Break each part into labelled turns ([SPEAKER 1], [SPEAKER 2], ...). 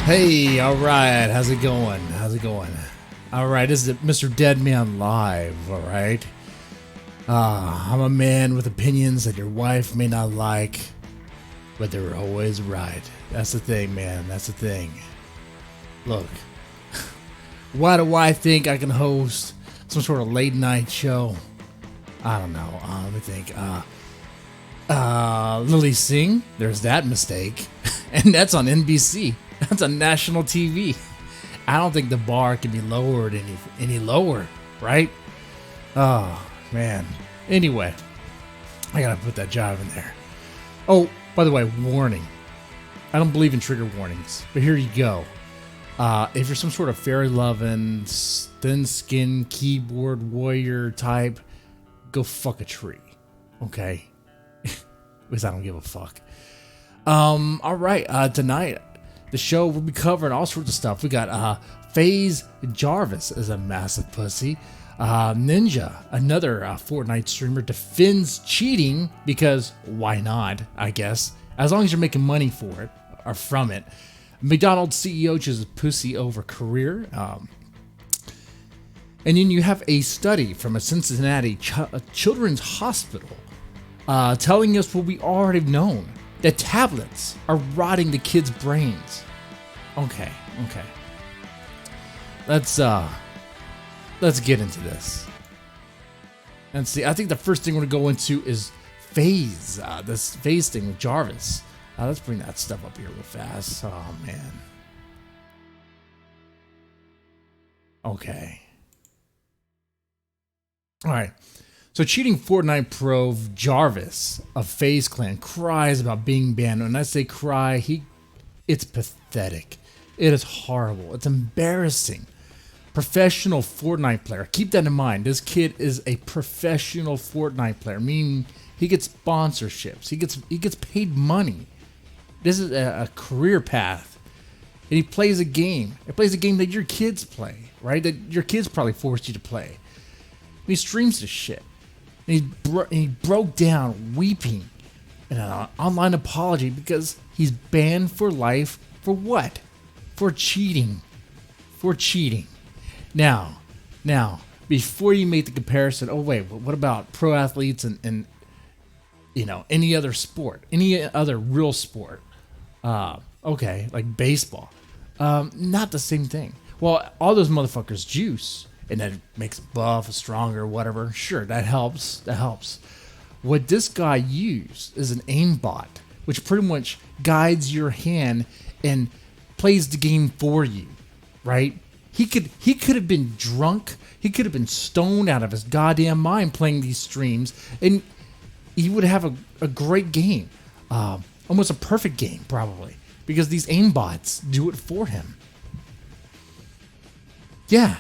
[SPEAKER 1] Hey, all right. How's it going? All right, this is Mr. Deadman Live, all right? I'm a man with opinions that your wife may not like, but they're always right. That's the thing, man. That's the thing. Look, why do I think I can host some sort of late night show? I don't know. Let me think. Lily Singh, there's that mistake. And that's on NBC. That's on national TV. I don't think the bar can be lowered any lower, right? Oh, man. Anyway, I gotta put that jive in there. Oh, by the way, warning. I don't believe in trigger warnings, but here you go. If you're some sort of fairy-loving, thin-skinned keyboard warrior type, go fuck a tree, okay? Because I don't give a fuck. All right, tonight, the show will be covering all sorts of stuff. We got FaZe Jarvis is a massive pussy. Ninja, another Fortnite streamer, defends cheating because why not, I guess, as long as you're making money for it or from it. McDonald's CEO chooses pussy over career. And then you have a study from a Cincinnati children's hospital telling us what we already known, that tablets are rotting the kids' brains. Okay. Let's get into this. And see, I think the first thing we're gonna go into is FaZe. This FaZe thing with Jarvis. Let's bring that stuff up here real fast. Oh man. Okay. All right. So cheating Fortnite pro Jarvis of FaZe Clan cries about being banned. When I say cry, it's pathetic. It is horrible. It's embarrassing. Professional Fortnite player. Keep that in mind. This kid is a professional Fortnite player, meaning he gets sponsorships. He gets paid money. This is a career path. And he plays a game. He plays a game that your kids play, right? That your kids probably forced you to play. And he streams this shit. And he broke down weeping in an online apology because he's banned for life for what? For cheating. For cheating. Now, before you make the comparison, oh wait, what about pro athletes and you know, any other sport, any other real sport? Okay, like baseball. Not the same thing. Well, all those motherfuckers juice, and that makes buff, stronger, whatever. Sure, that helps. What this guy used is an aimbot, which pretty much guides your hand and plays the game for you, right? He could have been drunk. He could have been stoned out of his goddamn mind playing these streams, and he would have a great game. Almost a perfect game, probably, because these aimbots do it for him. Yeah,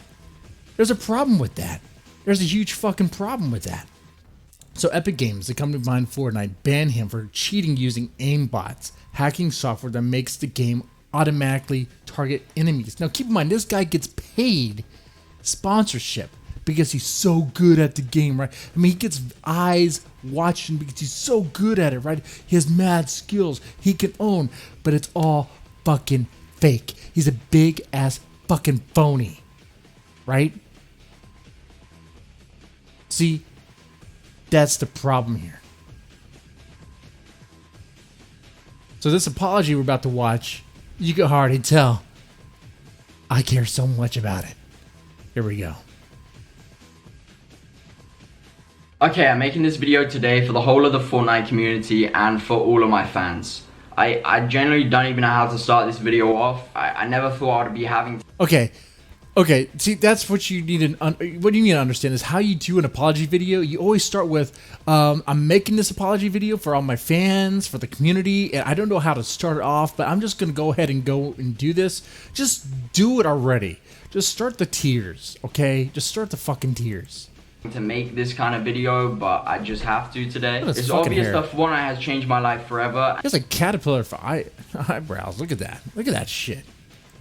[SPEAKER 1] there's a problem with that. There's a huge fucking problem with that. So Epic Games, the company behind Fortnite, banned him for cheating using aimbots, hacking software that makes the game automatically target enemies. Now keep in mind, this guy gets paid sponsorship because he's so good at the game, right? I mean, he gets eyes watching because he's so good at it, right? He has mad skills he can own, but it's all fucking fake. He's a big ass fucking phony, right? See, that's the problem here. So this apology we're about to watch, you can hardly tell I care so much about it. Here we go.
[SPEAKER 2] Okay, I'm making this video today for the whole of the Fortnite community and for all of my fans. I generally don't even know how to start this video off. I never thought I'd be having...
[SPEAKER 1] Okay, see, that's what you need what you need to understand is how you do an apology video. You always start with, I'm making this apology video for all my fans, for the community, and I don't know how to start it off, but I'm just going to go ahead and do this. Just do it already. Just start the tears, okay? Just start the fucking tears.
[SPEAKER 2] To make this kind of video, but I just have to today. It's obvious that Fortnite has changed my life forever.
[SPEAKER 1] There's a caterpillar for eyebrows. Look at that. Look at that shit.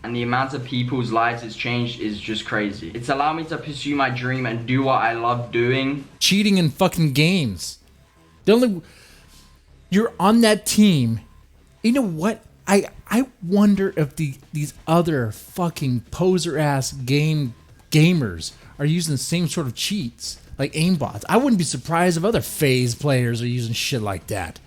[SPEAKER 2] And the amount of people's lives it's changed is just crazy. It's allowed me to pursue my dream and do what I love doing.
[SPEAKER 1] Cheating in fucking games. You're on that team. You know what? I wonder if these other fucking poser ass gamers are using the same sort of cheats like aimbots. I wouldn't be surprised if other FaZe players are using shit like that.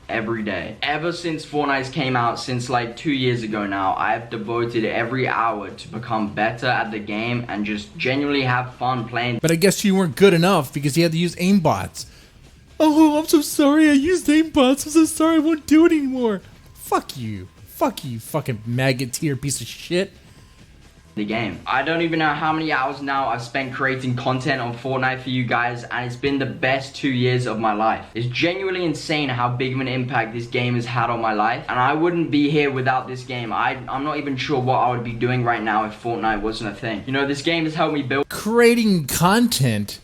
[SPEAKER 2] Every day. Ever since Fortnite came out, since like 2 years ago now, I've devoted every hour to become better at the game and just genuinely have fun playing.
[SPEAKER 1] But I guess you weren't good enough because you had to use aimbots. Oh, I'm so sorry I used aimbots. I'm so sorry I won't do it anymore. Fuck you. Fuck you, fucking maggot tier piece of shit.
[SPEAKER 2] The game. I don't even know how many hours now I've spent creating content on Fortnite for you guys, and it's been the best 2 years of my life. It's genuinely insane how big of an impact this game has had on my life, and I wouldn't be here without this game. I'm not even sure what I would be doing right now if Fortnite wasn't a thing. You know, this game has helped me build
[SPEAKER 1] creating content.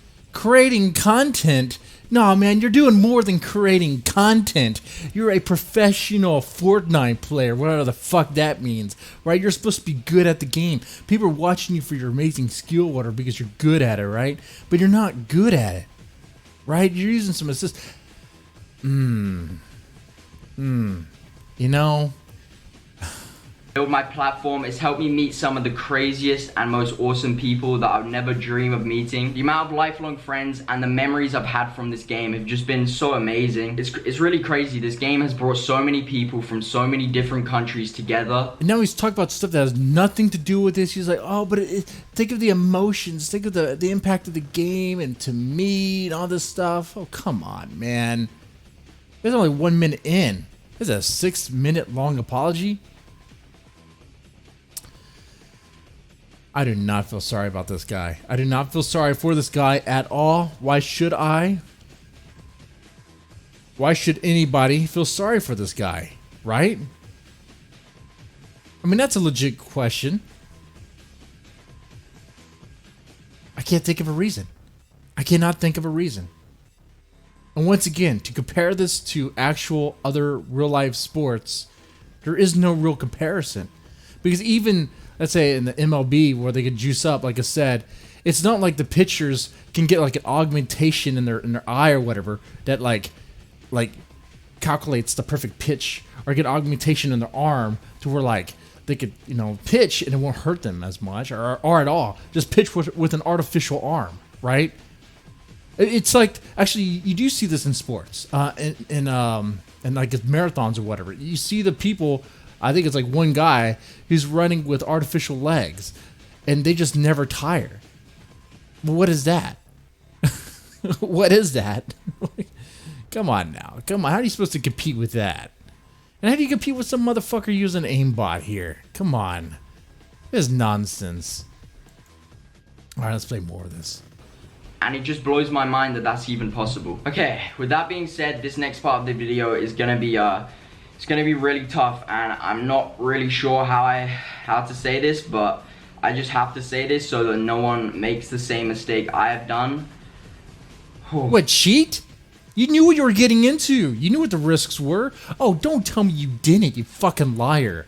[SPEAKER 1] No, man, you're doing more than creating content. You're a professional Fortnite player, whatever the fuck that means, right? You're supposed to be good at the game. People are watching you for your amazing skill, whatever, because you're good at it, right? But you're not good at it, right? You're using some assist. You know,
[SPEAKER 2] build my platform. It's helped me meet some of the craziest and most awesome people that I would never dream of meeting. The amount of lifelong friends and the memories I've had from this game have just been so amazing. It's really crazy. This game has brought so many people from so many different countries together.
[SPEAKER 1] And now he's talking about stuff that has nothing to do with this. He's like, oh, but think of the emotions, think of the impact of the game and to me and all this stuff. Oh, come on, man. There's only 1 minute in. This is a 6 minute long apology. I do not feel sorry about this guy. I do not feel sorry for this guy at all. Why should I? Why should anybody feel sorry for this guy, right? I mean, that's a legit question. I can't think of a reason. I cannot think of a reason. And once again, to compare this to actual other real-life sports, there is no real comparison. Because even, let's say in the MLB where they could juice up, like I said, it's not like the pitchers can get like an augmentation in their eye or whatever that like calculates the perfect pitch, or get augmentation in their arm to where like they could, you know, pitch and it won't hurt them as much or at all. Just pitch with an artificial arm, right? It's like, actually, you do see this in sports, in like marathons or whatever. You see the people. I think it's like one guy who's running with artificial legs, and they just never tire. What is that? What is that? Come on now. Come on. How are you supposed to compete with that? And how do you compete with some motherfucker using aimbot here? Come on. This is nonsense. All right, let's play more of this.
[SPEAKER 2] And it just blows my mind that that's even possible. Okay, with that being said, this next part of the video is gonna be it's gonna be really tough, and I'm not really sure how to say this, but I just have to say this so that no one makes the same mistake I have done.
[SPEAKER 1] What, cheat? You knew what you were getting into. You knew what the risks were. Oh, don't tell me you didn't, you fucking liar.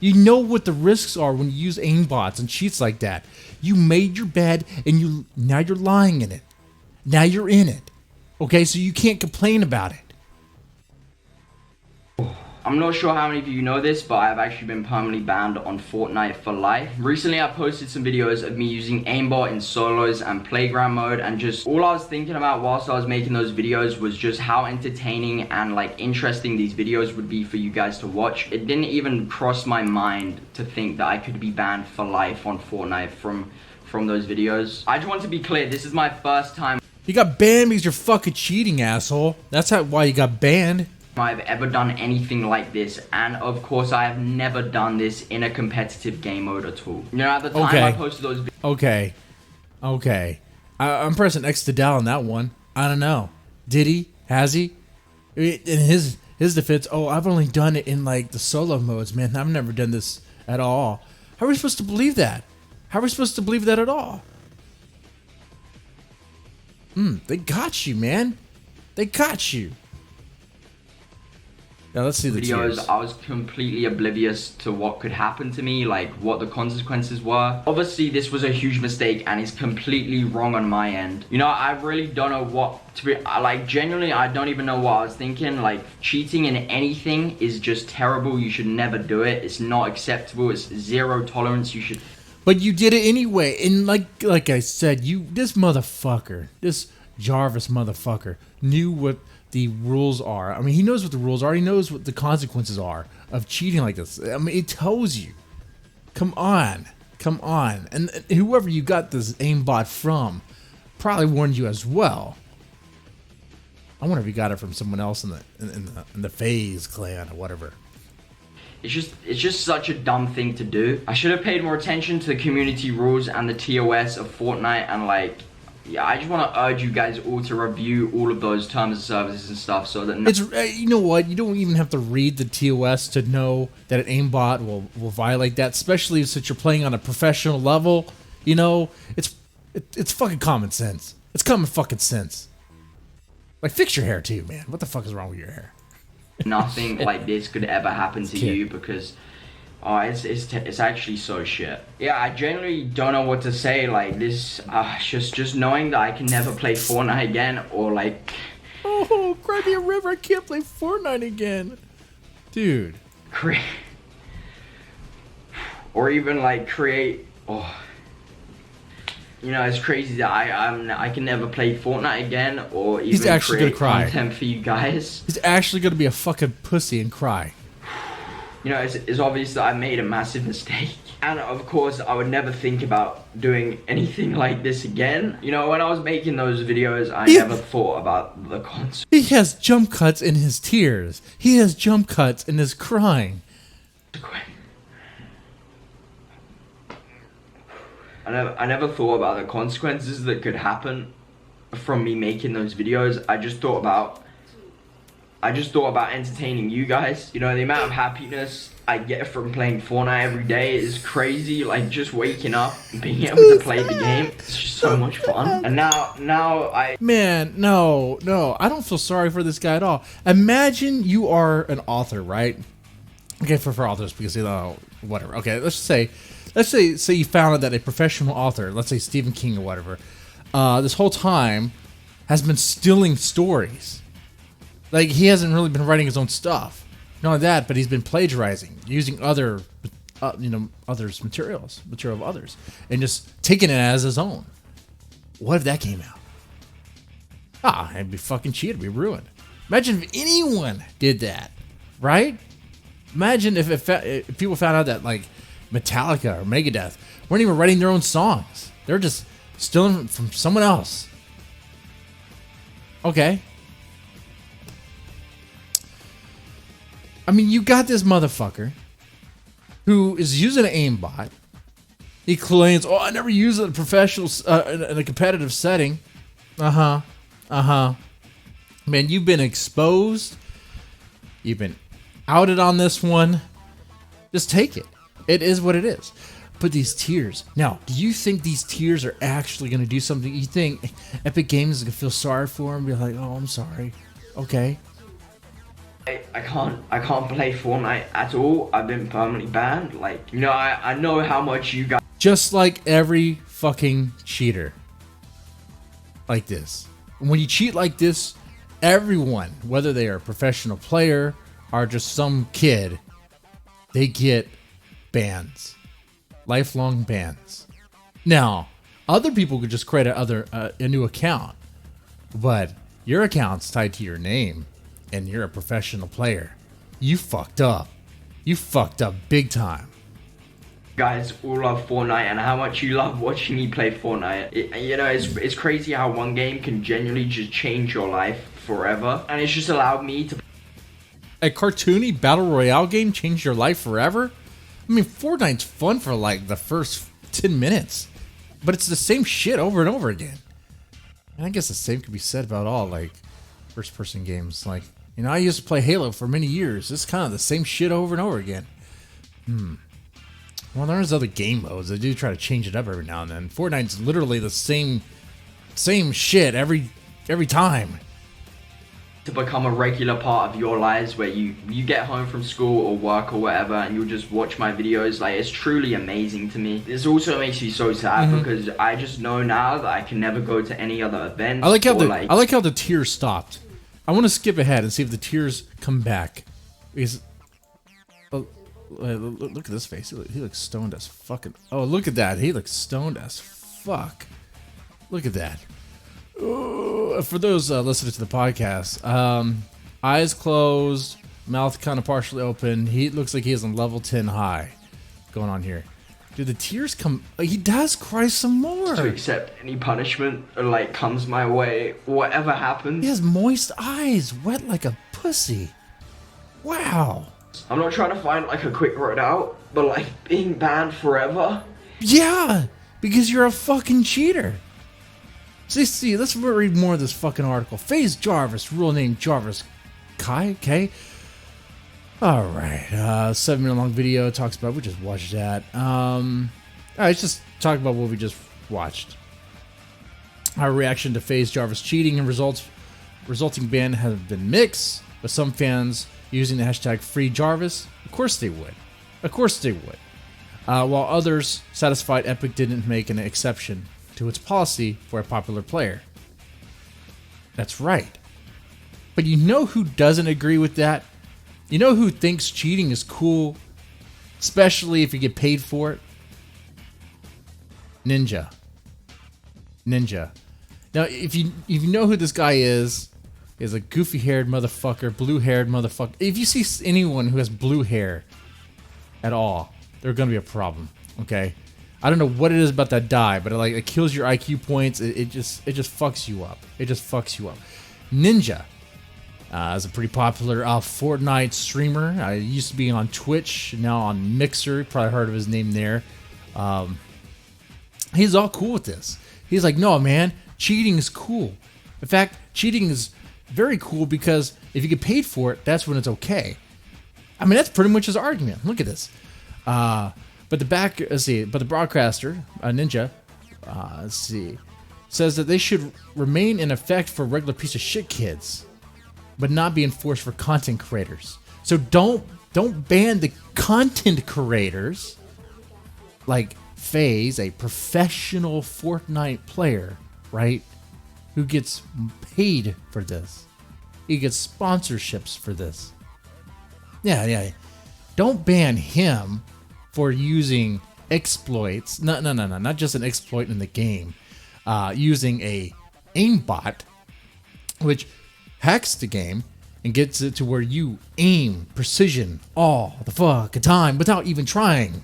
[SPEAKER 1] You know what the risks are when you use aimbots and cheats like that. You made your bed and now you're lying in it. Now you're in it. Okay, so you can't complain about it.
[SPEAKER 2] I'm not sure how many of you know this, but I've actually been permanently banned on Fortnite for life. Recently, I posted some videos of me using aimbot in solos and playground mode, and just all I was thinking about whilst I was making those videos was just how entertaining and like interesting these videos would be for you guys to watch. It didn't even cross my mind to think that I could be banned for life on Fortnite from those videos. I just want to be clear, this is my first time
[SPEAKER 1] You got banned because you're fucking cheating, asshole. That's why you got banned.
[SPEAKER 2] I've ever done anything like this, and of course I have never done this in a competitive game mode at all. You know, at the time I posted those videos.
[SPEAKER 1] Okay. I'm pressing X to dial on that one. I don't know. Did he? Has he? In his defense, oh, I've only done it in like the solo modes, man. I've never done this at all. How are we supposed to believe that? How are we supposed to believe that at all? They got you, man. They got you. Now let's see the
[SPEAKER 2] videos,
[SPEAKER 1] tears.
[SPEAKER 2] I was completely oblivious to what could happen to me, like what the consequences were. Obviously, this was a huge mistake and it's completely wrong on my end. You know, I really don't know what to be, like genuinely, I don't even know what I was thinking. Like cheating in anything is just terrible. You should never do it. It's not acceptable. It's zero tolerance. You should.
[SPEAKER 1] But you did it anyway, and like I said, this motherfucker, this Jarvis motherfucker, knew what the rules are. I mean, he knows what the rules are. He knows what the consequences are of cheating like this. I mean, it tells you. Come on. And whoever you got this aimbot from probably warned you as well. I wonder if you got it from someone else in the FaZe clan or whatever.
[SPEAKER 2] It's just such a dumb thing to do. I should have paid more attention to the community rules and the TOS of Fortnite, and like, yeah, I just want to urge you guys all to review all of those terms of services and stuff so that
[SPEAKER 1] it's you know what, you don't even have to read the TOS to know that an aimbot will violate that, especially since you're playing on a professional level. You know, it's fucking common sense. It's common fucking sense. Like, fix your hair too, man. What the fuck is wrong with your hair?
[SPEAKER 2] nothing like this could ever happen to you, because it's actually so shit. Yeah, I genuinely don't know what to say. Like this, just knowing that I can never play Fortnite again, or like,
[SPEAKER 1] oh, cry me a river, I can't play Fortnite again, dude.
[SPEAKER 2] Or even like create. Oh, you know, it's crazy that I can never play Fortnite again, or even
[SPEAKER 1] He's actually
[SPEAKER 2] create
[SPEAKER 1] gonna cry.
[SPEAKER 2] content for you guys.
[SPEAKER 1] He's actually gonna be a fucking pussy and cry.
[SPEAKER 2] You know, it's obvious that I made a massive mistake. And of course, I would never think about doing anything like this again. You know, when I was making those videos, I never thought about the consequences.
[SPEAKER 1] He has jump cuts in his tears. He has jump cuts in his crying.
[SPEAKER 2] I never thought about the consequences that could happen from me making those videos. I just thought about entertaining you guys. You know, the amount of happiness I get from playing Fortnite every day is crazy. Like, just waking up and being able to play the game, it's just so much fun. And now
[SPEAKER 1] Man, no, I don't feel sorry for this guy at all. Imagine you are an author, right? Okay, for authors, because, you know, whatever. Okay, let's say you found out that a professional author, let's say Stephen King or whatever, this whole time has been stealing stories. Like, he hasn't really been writing his own stuff. Not only that, but he's been plagiarizing, using others' material of others, and just taking it as his own. What if that came out? It'd be fucking cheated, it'd be ruined. Imagine if anyone did that, right? Imagine if people found out that, like, Metallica or Megadeth weren't even writing their own songs. They're just stealing from someone else. Okay. I mean, you got this motherfucker who is using an aimbot. He claims, I never use it in a professional, in a competitive setting. Man, you've been exposed. You've been outed on this one. Just take it. It is what it is. But these tears. Now, do you think these tears are actually going to do something? You think Epic Games is going to feel sorry for him? Be like, oh, I'm sorry. Okay.
[SPEAKER 2] I can't play Fortnite at all. I've been permanently banned. Like, you know, I know how much you guys.
[SPEAKER 1] Just like every fucking cheater. Like this. When you cheat like this, everyone, whether they are a professional player or just some kid, they get bans. Lifelong bans. Now, other people could just create a new account, but your account's tied to your name and you're a professional player. You fucked up. You fucked up big time.
[SPEAKER 2] Guys all love Fortnite and how much you love watching me play Fortnite. You know, it's crazy how one game can genuinely just change your life forever, and it's just allowed me to.
[SPEAKER 1] A cartoony battle royale game changed your life forever? I mean, Fortnite's fun for like the first 10 minutes, but it's the same shit over and over again. And I guess the same could be said about all like first-person games. Like, you know, I used to play Halo for many years. It's kind of the same shit over and over again. Well, there's other game modes. They do try to change it up every now and then. Fortnite's literally the same shit every time.
[SPEAKER 2] to become a regular part of your lives, where you get home from school or work or whatever and you'll just watch my videos. Like, it's truly amazing to me. This also makes me so sad because I just know now that I can never go to any other events.
[SPEAKER 1] I like how the tears stopped. I want to skip ahead and see if the tears come back. Because look at this face. He looks stoned as fucking. Oh, look at that. He looks stoned as fuck. Look at that. For those listening to the podcast, eyes closed, mouth kind of partially open. He looks like he is on level 10 high going on here. Dude, the tears come. He does cry some more.
[SPEAKER 2] To accept any punishment like comes my way, whatever happens.
[SPEAKER 1] He has moist eyes, wet like a pussy. Wow.
[SPEAKER 2] I'm not trying to find like a quick road out, but like being banned forever.
[SPEAKER 1] Yeah, because you're a fucking cheater. See, let's read more of this fucking article. FaZe Jarvis, real name Jarvis Kai. Alright, 7-minute long video talks about, we just watched that. Alright, let's just talk about what we just watched. Our reaction to FaZe Jarvis cheating and resulting ban have been mixed, with some fans using the hashtag #FreeJarvis. Of course they would. While others satisfied Epic didn't make an exception to its policy for a popular player. That's right. But you know who doesn't agree with that? You know who thinks cheating is cool, especially if you get paid for it? Ninja. Now, if you know who this guy is a goofy-haired motherfucker, blue-haired motherfucker. If you see anyone who has blue hair at all, they're gonna be a problem. Okay. I don't know what it is about that dye, but it kills your IQ points. It just fucks you up. Ninja is a pretty popular Fortnite streamer. I used to be on Twitch, now on Mixer. Probably heard of his name there. He's all cool with this. He's like, no, man, cheating is cool. In fact, cheating is very cool because if you get paid for it, that's when it's okay. I mean, that's pretty much his argument. Look at this. But the broadcaster, Ninja, says that they should remain in effect for regular piece of shit kids, but not be enforced for content creators. So don't ban the content creators, like FaZe, a professional Fortnite player, right? Who gets paid for this. He gets sponsorships for this. Yeah. Don't ban him for using exploits. No, not just an exploit in the game. Using a aimbot, which hacks the game and gets it to where you aim precision all the fucking time without even trying.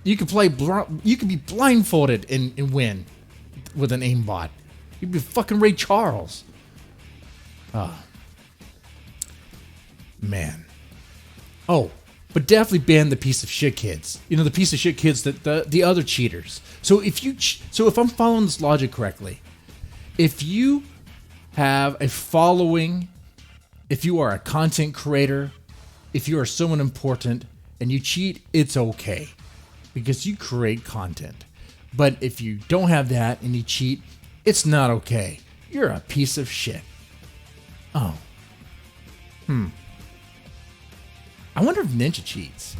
[SPEAKER 1] You can be blindfolded and win with an aimbot. You'd be fucking Ray Charles. Man. Oh, but definitely ban the piece of shit kids. You know, the piece of shit kids that the other cheaters. So if I'm following this logic correctly, if you have a following, if you are a content creator, if you are someone important and you cheat, it's okay because you create content. But if you don't have that and you cheat, it's not okay. You're a piece of shit. Oh. I wonder if Ninja cheats.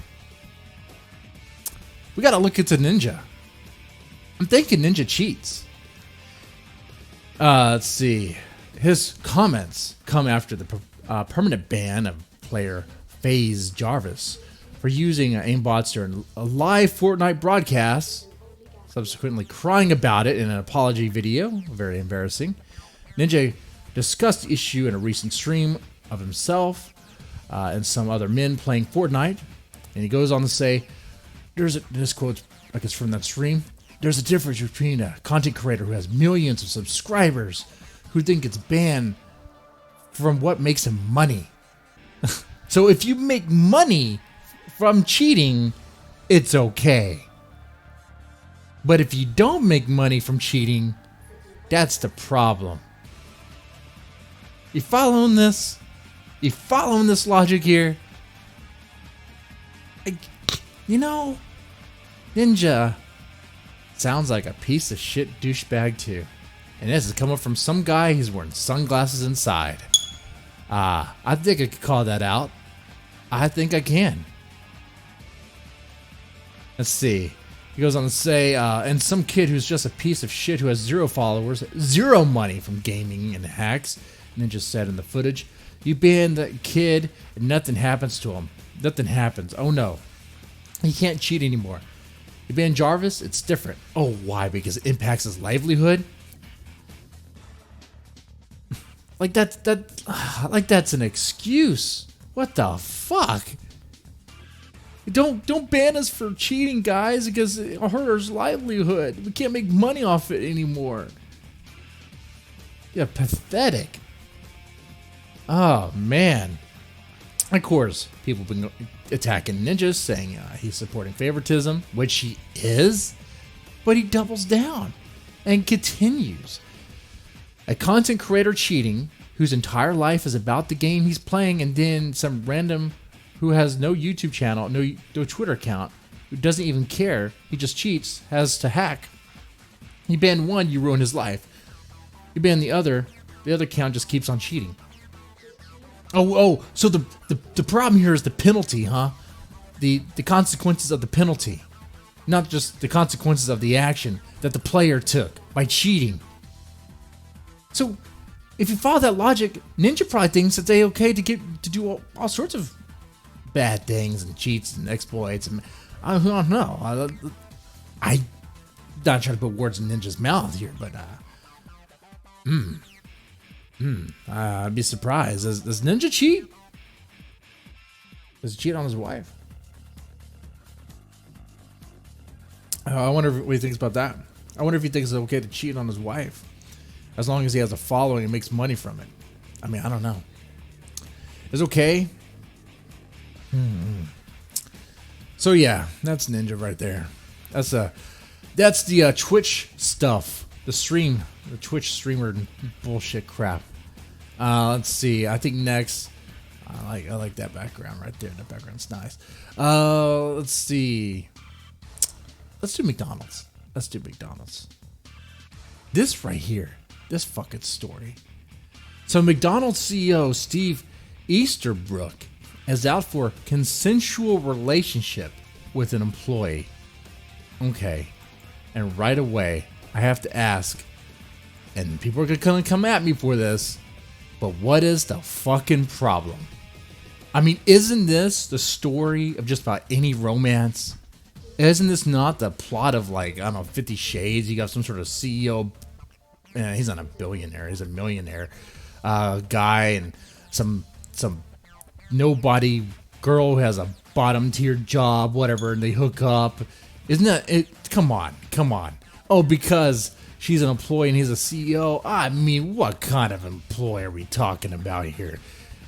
[SPEAKER 1] We gotta look into Ninja. I'm thinking Ninja cheats. Let's see. His comments come after the permanent ban of player FaZe Jarvis for using aimbots during a live Fortnite broadcast, subsequently crying about it in an apology video. Very embarrassing. Ninja discussed the issue in a recent stream of himself and some other men playing Fortnite, and he goes on to say, this quote, like it's from that stream, there's a difference between a content creator who has millions of subscribers who think it's banned from what makes him money. So if you make money from cheating, it's okay. But if you don't make money from cheating, that's the problem. You following this? You following this logic here? Ninja sounds like a piece of shit douchebag too. And this is coming from some guy who's wearing sunglasses inside. I think I could call that out. I think I can. Let's see. He goes on to say, and some kid who's just a piece of shit who has 0 followers, 0 money from gaming and hacks, Ninja said in the footage. You ban that kid and nothing happens to him. Nothing happens. Oh no. He can't cheat anymore. You ban Jarvis, it's different. Oh, why? Because it impacts his livelihood? Like that's an excuse. What the fuck? Don't ban us for cheating, guys, because it hurts our livelihood. We can't make money off it anymore. Yeah, pathetic. Oh man. Of course, people have been attacking Ninja, saying he's supporting favoritism, which he is, but he doubles down and continues. A content creator cheating whose entire life is about the game he's playing, and then some random who has no YouTube channel, no Twitter account, who doesn't even care, he just cheats, has to hack. You ban one, you ruin his life. You ban the other account just keeps on cheating. So the problem here is the penalty, huh? The consequences of the penalty. Not just the consequences of the action that the player took by cheating. So, if you follow that logic, Ninja probably thinks it's okay to do all sorts of bad things and cheats and exploits, and I don't know. I'm not trying to put words in Ninja's mouth here, but I'd be surprised. Does Ninja cheat? Does he cheat on his wife? I wonder what he thinks about that. I wonder if he thinks it's okay to cheat on his wife, as long as he has a following and makes money from it. I mean, I don't know. It's okay. So yeah, that's Ninja right there. That's the Twitch stuff. The Twitch streamer bullshit crap. Let's see. I think next, I like that background right there. That background's nice. Let's see. Let's do McDonald's. This right here. This fucking story. So McDonald's CEO Steve Easterbrook is out for consensual relationship with an employee. Okay. And right away, I have to ask, and people are gonna come at me for this, but what is the fucking problem? I mean, isn't this the story of just about any romance? Isn't this not the plot of, like, I don't know, 50 Shades? You got some sort of CEO, he's not a billionaire, he's a millionaire guy, and some nobody girl who has a bottom tier job, whatever, and they hook up. Isn't that it? Come on. Oh, because she's an employee and he's a CEO? I mean, what kind of employee are we talking about here?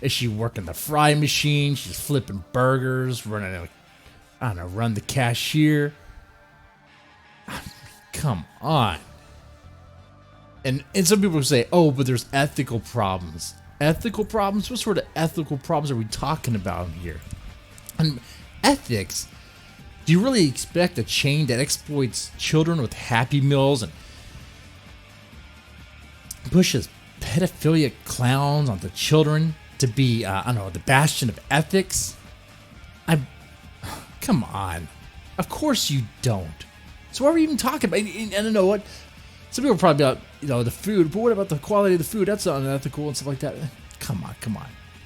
[SPEAKER 1] Is she working the fry machine? She's flipping burgers, run the cashier. I mean, come on. And some people say, oh, but there's ethical problems. Ethical problems? What sort of ethical problems are we talking about here? And ethics, do you really expect a chain that exploits children with Happy Meals and pushes pedophilic clowns onto children to be, the bastion of ethics? Come on. Of course you don't. So why are we even talking about it? I don't know what. Some people are probably about, the food, but what about the quality of the food? That's unethical and stuff like that. Come on.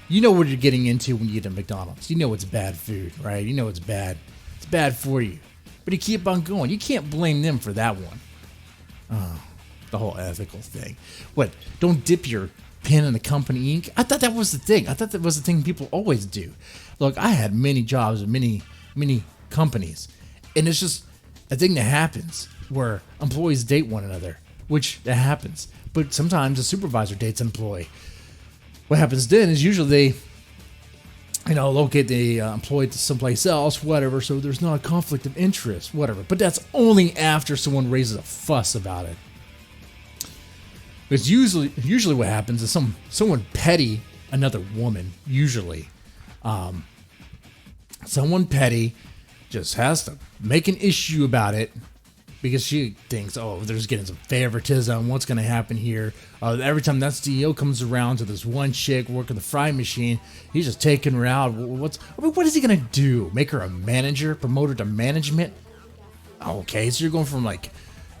[SPEAKER 1] You know what you're getting into when you get to McDonald's. You know it's bad food, right? You know it's bad. It's bad for you. But you keep on going. You can't blame them for that one. Oh, the whole ethical thing. What? Don't dip your pen in the company ink? I thought that was the thing. I thought that was the thing people always do. Look, I had many jobs at many companies. And it's just a thing that happens where employees date one another, which that happens. But sometimes a supervisor dates an employee. What happens then is usually they, locate the employee to someplace else, whatever, so there's not a conflict of interest, whatever. But that's only after someone raises a fuss about it. Because usually what happens is someone petty, another woman, usually, someone petty just has to make an issue about it because she thinks, oh, there's getting some favoritism. What's going to happen here? Every time that CEO comes around to this one chick working the frying machine, he's just taking her out. What is he going to do? Make her a manager? Promote her to management? Okay, so you're going from like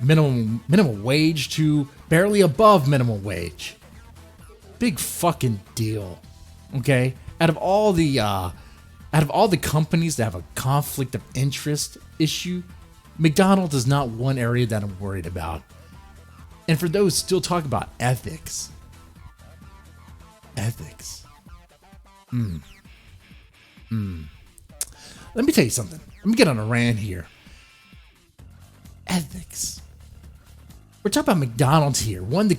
[SPEAKER 1] minimum wage to barely above minimum wage. Big fucking deal. Okay? Out of all the companies that have a conflict of interest issue, McDonald's is not one area that I'm worried about. And for those still talking about ethics. Let me tell you something. Let me get on a rant here. Ethics. We're talking about McDonald's here. One of the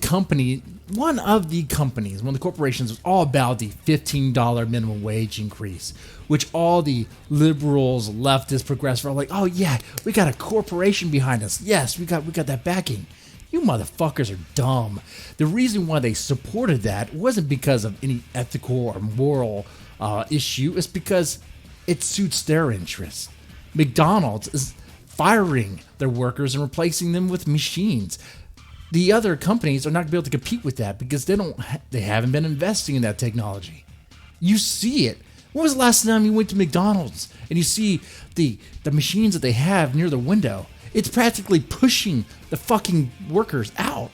[SPEAKER 1] corporations was all about the $15 minimum wage increase, which all the liberals, leftists, progressives are like, oh yeah, we got a corporation behind us. Yes, we got that backing. You motherfuckers are dumb. The reason why they supported that wasn't because of any ethical or moral issue. It's because it suits their interests. McDonald's is firing their workers and replacing them with machines. The other companies are not going to be able to compete with that because they haven't been investing in that technology. You see it. When was the last time you went to McDonald's and you see the machines that they have near the window? It's practically pushing the fucking workers out.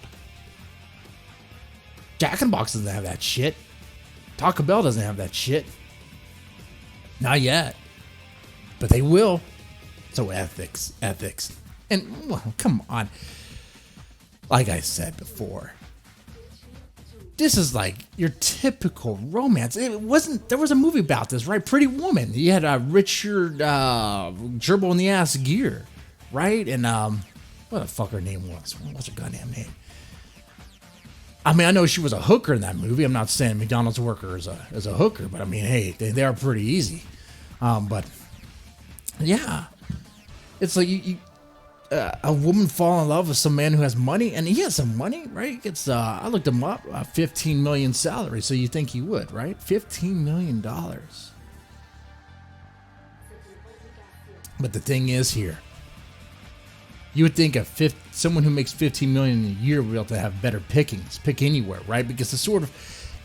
[SPEAKER 1] Jack in the Box doesn't have that shit. Taco Bell doesn't have that shit. Not yet. But they will. So ethics. And, well, come on. Like I said before, this is like your typical romance. There was a movie about this, right? Pretty Woman. You had Richard Gerbil in the Ass Gere, right? And what the fuck her name was? What's her goddamn name? I mean, I know she was a hooker in that movie. I'm not saying McDonald's worker is a hooker, but I mean, hey, they are pretty easy. But yeah, it's like a woman fall in love with some man who has money, and he has some money, right? He gets I looked him up, $15 million salary. So you think he would, right? $15 million. But the thing is here, you would think someone who makes $15 million a year would be able to have better pickings, pick anywhere, right? Because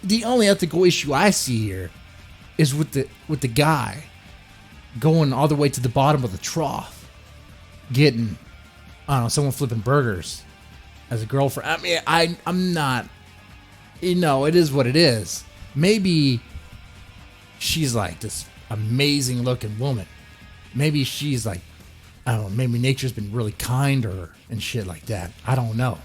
[SPEAKER 1] the only ethical issue I see here is with the guy going all the way to the bottom of the trough, getting, I don't know, someone flipping burgers as a girlfriend. I mean, I'm not, it is what it is. Maybe she's like this amazing looking woman. Maybe she's like, I don't know, maybe nature's been really kind to her and shit like that. I don't know.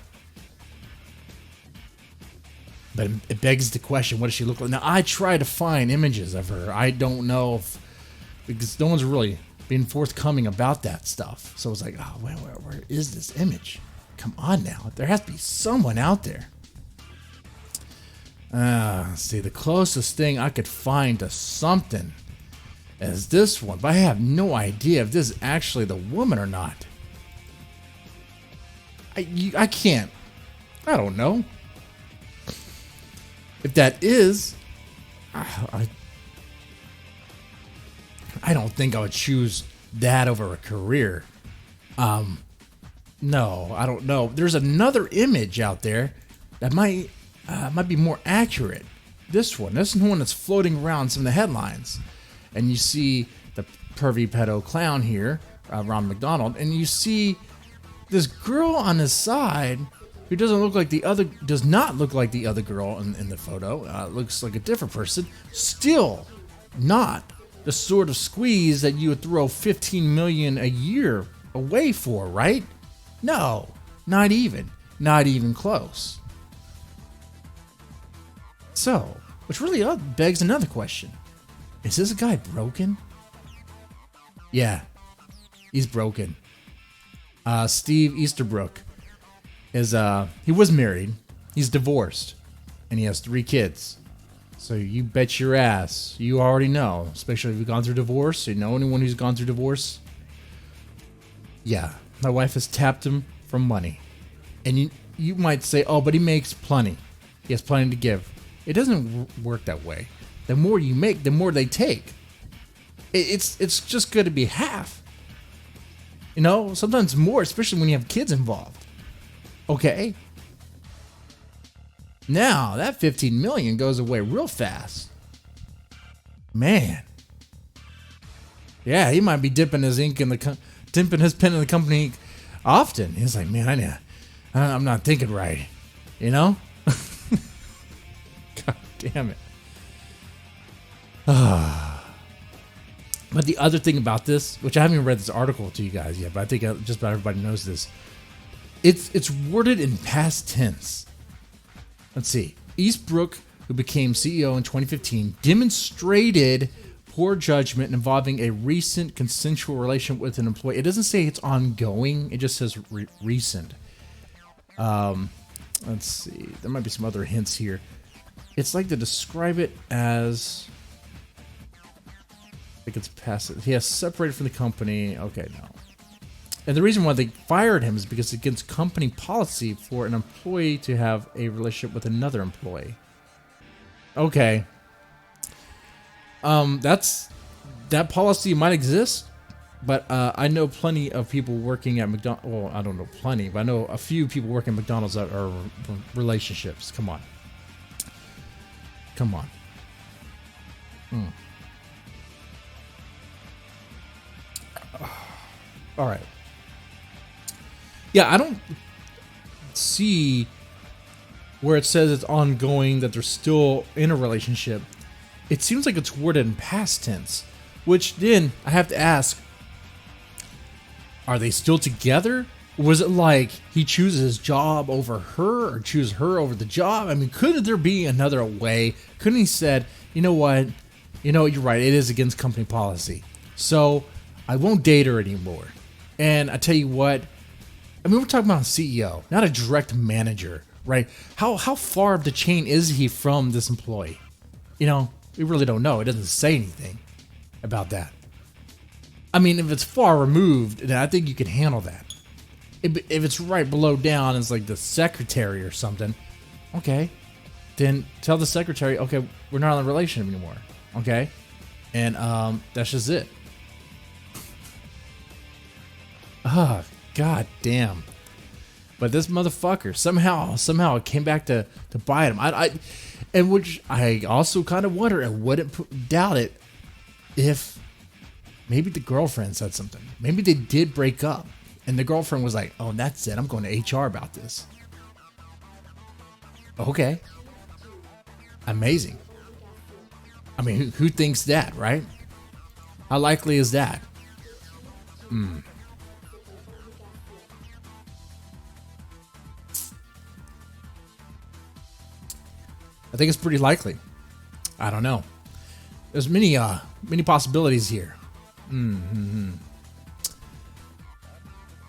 [SPEAKER 1] But it begs the question, what does she look like? Now, I try to find images of her. I don't know because no one's really being forthcoming about that stuff. So it's like, oh, where is this image? Come on now. There has to be someone out there. See, the closest thing I could find to something is this one, but I have no idea if this is actually the woman or not. I can't. I don't know. If that is, I don't think I would choose that over a career. No, I don't know. There's another image out there that might be more accurate. This one is the one that's floating around some of the headlines. And you see the pervy pedo clown here, Ron McDonald, and you see this girl on his side who does not look like the other girl in the photo. Looks like a different person. Still not the sort of squeeze that you would throw $15 million a year away for, right? No, not even close. So, which really begs another question. Is this guy broken? Yeah, he's broken. Steve Easterbrook he was married. He's divorced, and he has 3 kids. So you bet your ass, you already know, especially if you've gone through divorce. You know anyone who's gone through divorce? Yeah, my wife has tapped him for money. And you might say, oh, but he makes plenty. He has plenty to give. It doesn't work that way. The more you make, the more they take. It's just going to be half. You know, sometimes more, especially when you have kids involved. Okay. Now that 15 million goes away real fast. Man. Yeah, he might be dipping his pen in the company ink often. He's like, man, I'm not thinking right. You know? God damn it. But the other thing about this, which I haven't even read this article to you guys yet, but I think just about everybody knows this. It's worded in past tense. Let's see. Easterbrook, who became CEO in 2015, demonstrated poor judgment involving a recent consensual relation with an employee. It doesn't say it's ongoing. It just says recent. Let's see. There might be some other hints here. It's like to describe it as... I think it's passive. He has separated from the company. Okay, no. And the reason why they fired him is because it's against company policy for an employee to have a relationship with another employee. Okay. That policy might exist, but I know plenty of people working at McDonald's. Well, I don't know plenty, but I know a few people working at McDonald's that are relationships. Come on. Come on. All right. Yeah, I don't see where it says it's ongoing, that they're still in a relationship. It seems like it's worded in past tense, which then I have to ask, are they still together? Was it like he chooses his job over her or chooses her over the job? I mean, couldn't there be another way? Couldn't he said, you know what? You know, you're right. It is against company policy. So I won't date her anymore. And I tell you what, I mean, we're talking about a CEO, not a direct manager, right? How far up the chain is he from this employee? You know, we really don't know. It doesn't say anything about that. I mean, if it's far removed, then I think you can handle that. If it's right below down, it's like the secretary or something. Okay, then tell the secretary, okay, we're not in a relationship anymore. Okay, and that's just it. Ah, god damn. But this motherfucker somehow it came back to bite him. And which I also kind of wonder, and wouldn't doubt it, if maybe the girlfriend said something. Maybe they did break up, and the girlfriend was like, "Oh, that's it. I'm going to HR about this." Okay. Amazing. I mean, who thinks that, right? How likely is that? I think it's pretty likely. I don't know. There's many possibilities here.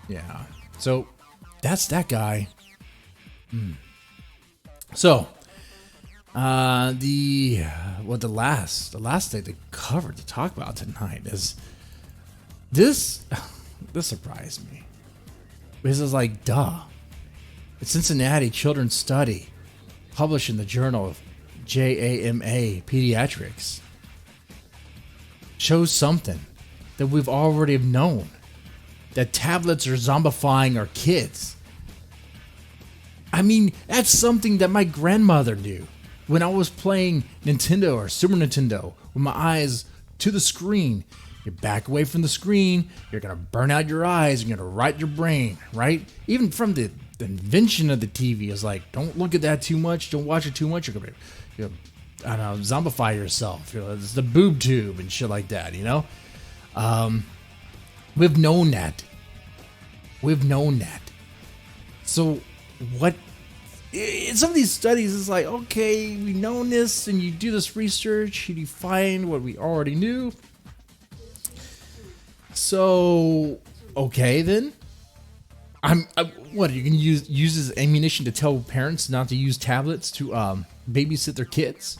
[SPEAKER 1] Yeah. So that's that guy. So the last thing to cover to talk about tonight is this. This surprised me. This is like, duh. It's Cincinnati Children's Study, published in the Journal of JAMA Pediatrics, shows something that we've already known, that tablets are zombifying our kids. I mean, that's something that my grandmother knew. When I was playing Nintendo or Super Nintendo with my eyes to the screen, you back away from the screen, you're going to burn out your eyes, you're going to rot your brain, right? Even from the invention of the TV is like, don't look at that too much, don't watch it too much, you're gonna I don't know, zombify yourself. You know, it's the boob tube and shit like that, you know? We've known that. So what in some of these studies it's like, okay, we've known this, and you do this research and you find what we already knew. So okay then. What are you gonna use as ammunition to tell parents not to use tablets to babysit their kids?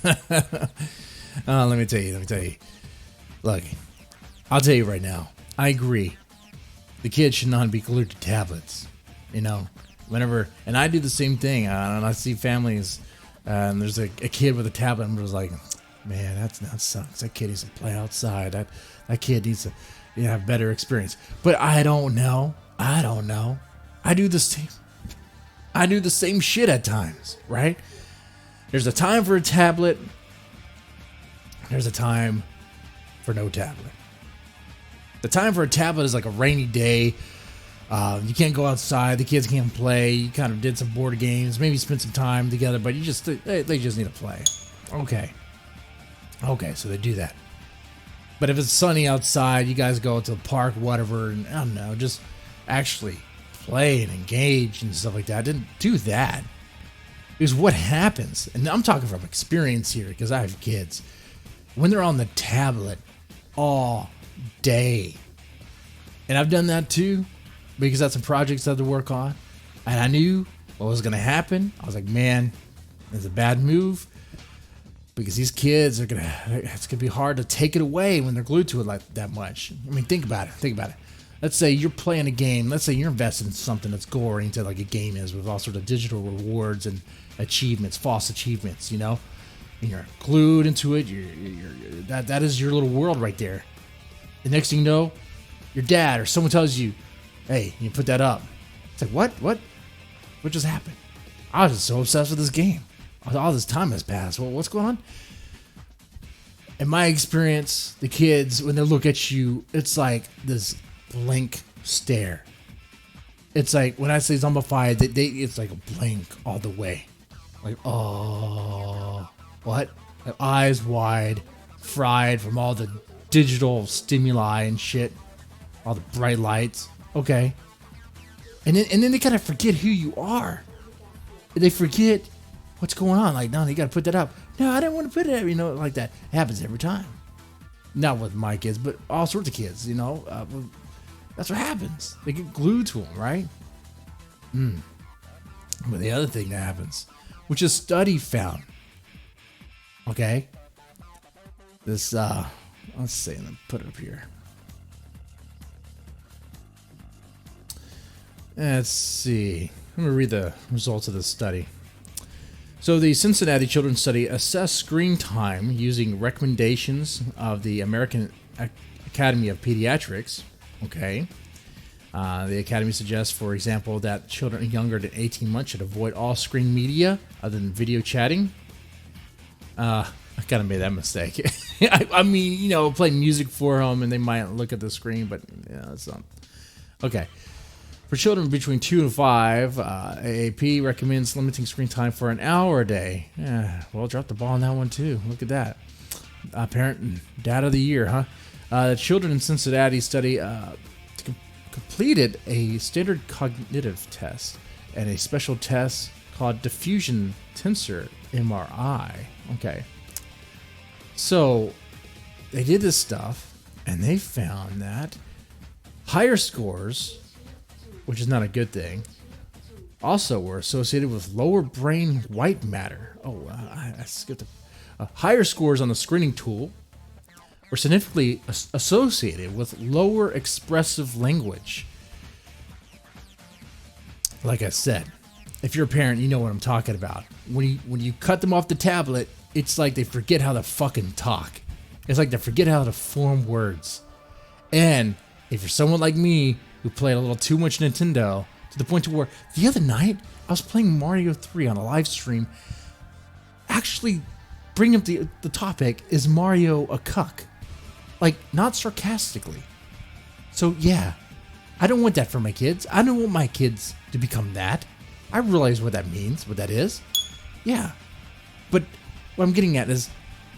[SPEAKER 1] Let me tell you. Look, I'll tell you right now. I agree. The kids should not be glued to tablets. You know, and I do the same thing. And I see families, and there's a kid with a tablet, and I was like, Man, that sucks. That kid needs to play outside. That kid needs to have better experience. But I don't know. I do the same shit at times, right? There's a time for a tablet. There's a time for no tablet. The time for a tablet is like a rainy day. You can't go outside. The kids can't play. You kind of did some board games, maybe spend some time together, but they just need to play. Okay, so they do that. But if it's sunny outside, you guys go to the park, whatever, and I don't know, just actually play and engage and stuff like that. I didn't do that. Because what happens, and I'm talking from experience here because I have kids, when they're on the tablet all day, and I've done that too, because that's some projects I had to work on, and I knew what was going to happen. I was like, man, it's a bad move, because these kids it's going to be hard to take it away when they're glued to it like that much. I mean, think about it. Let's say you're playing a game. Let's say you're invested in something that's go-oriented like a game is, with all sorts of digital rewards and achievements, false achievements, and you're glued into it. That is your little world right there. The next thing you know, your dad or someone tells you, hey, you put that up. It's like, what just happened? I was just so obsessed with this game. All this time has passed. Well, what's going on? In my experience, the kids, when they look at you, it's like this blank stare. It's like, when I say zombified, it's like a blank all the way. Like, oh, what? Like, eyes wide, fried from all the digital stimuli and shit, all the bright lights. Okay, and then they kind of forget who you are. They forget what's going on. Like, no, you got to put that up. No, I didn't want to put it up. Like that. It happens every time. Not with my kids, but all sorts of kids. That's what happens. They get glued to them, right? But the other thing that happens, which a study found, okay, this, let's see, let me put it up here. Let's see. I'm going to read the results of this study. So the Cincinnati Children's Study assessed screen time using recommendations of the American Academy of Pediatrics. Okay. The Academy suggests, for example, that children younger than 18 months should avoid all screen media other than video chatting. I kind of made that mistake. I mean, play music for them and they might look at the screen, but it's not. Okay. For children between 2 and 5, AAP recommends limiting screen time for an hour a day. Yeah, well, drop the ball on that one too. Look at that. Parent Dad of the Year, huh? The children in Cincinnati study completed a standard cognitive test and a special test called diffusion tensor MRI. Okay. So they did this stuff and they found that higher scores, which is not a good thing, also were associated with lower brain white matter. Oh, I skipped higher scores on the screening tool were significantly associated with lower expressive language. Like I said, if you're a parent, you know what I'm talking about. When you cut them off the tablet, it's like they forget how to fucking talk. It's like they forget how to form words. And if you're someone like me who played a little too much Nintendo, to the point to where the other night I was playing Mario 3 on a live stream. Actually, bring up the topic, is Mario a cuck? Like, not sarcastically. So yeah, I don't want that for my kids. I don't want my kids to become that. I realize what that means, what that is. Yeah, but what I'm getting at is,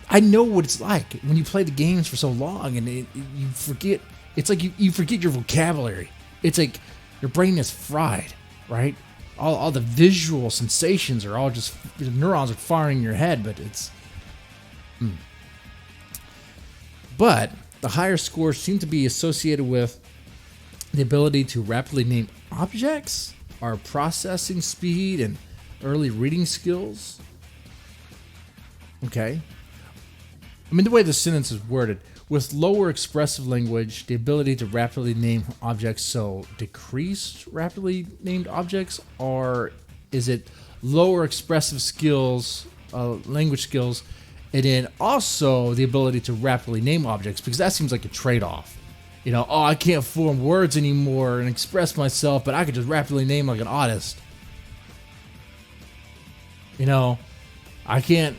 [SPEAKER 1] I know what it's like when you play the games for so long and you forget. It's like you forget your vocabulary. It's like your brain is fried, right? All the visual sensations are all just, the neurons are firing in your head, but it's... But the higher scores seem to be associated with the ability to rapidly name objects, our processing speed, and early reading skills. Okay. I mean, the way the sentence is worded, with lower expressive language, the ability to rapidly name objects, so decreased rapidly named objects, or is it lower expressive skills, language skills, And then also the ability to rapidly name objects, because that seems like a trade-off. You know, oh, I can't form words anymore and express myself, but I could just rapidly name like an artist. You know, I can't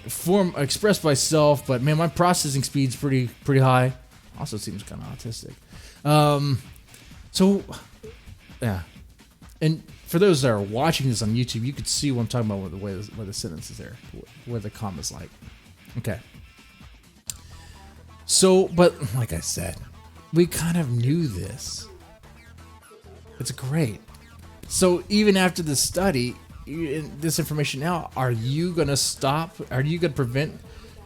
[SPEAKER 1] express myself, but man, my processing speed's pretty high. Also seems kind of autistic. So, yeah. And for those that are watching this on YouTube, you could see what I'm talking about with the way where the sentence is there, where the comma's like. Okay. So, but like I said, we kind of knew this. It's great. So even after the study, this information now, are you going to stop? Are you going to prevent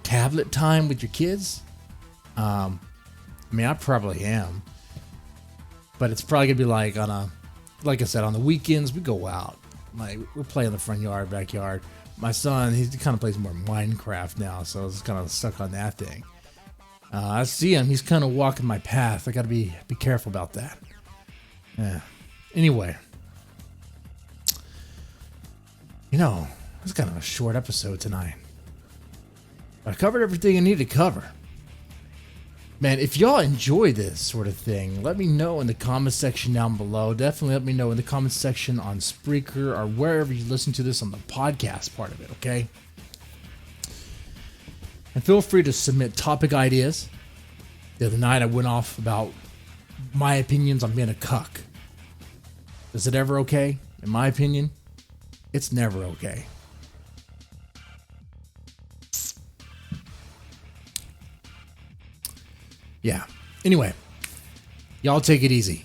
[SPEAKER 1] tablet time with your kids? I mean, I probably am. But it's probably going to be like like I said, on the weekends, we go out. Like, we play in the front yard, backyard. My son, he kind of plays more Minecraft now, so I was kind of stuck on that thing. I see him. He's kind of walking my path. I got to be careful about that. Yeah. Anyway. You know, it's kind of a short episode tonight. But I covered everything I needed to cover. Man, if y'all enjoy this sort of thing, let me know in the comment section down below. Definitely let me know in the comment section on Spreaker or wherever you listen to this on the podcast part of it, okay? And feel free to submit topic ideas. The other night I went off about my opinions on being a cuck. Is it ever okay? In my opinion, it's never okay. Yeah. Anyway, y'all take it easy.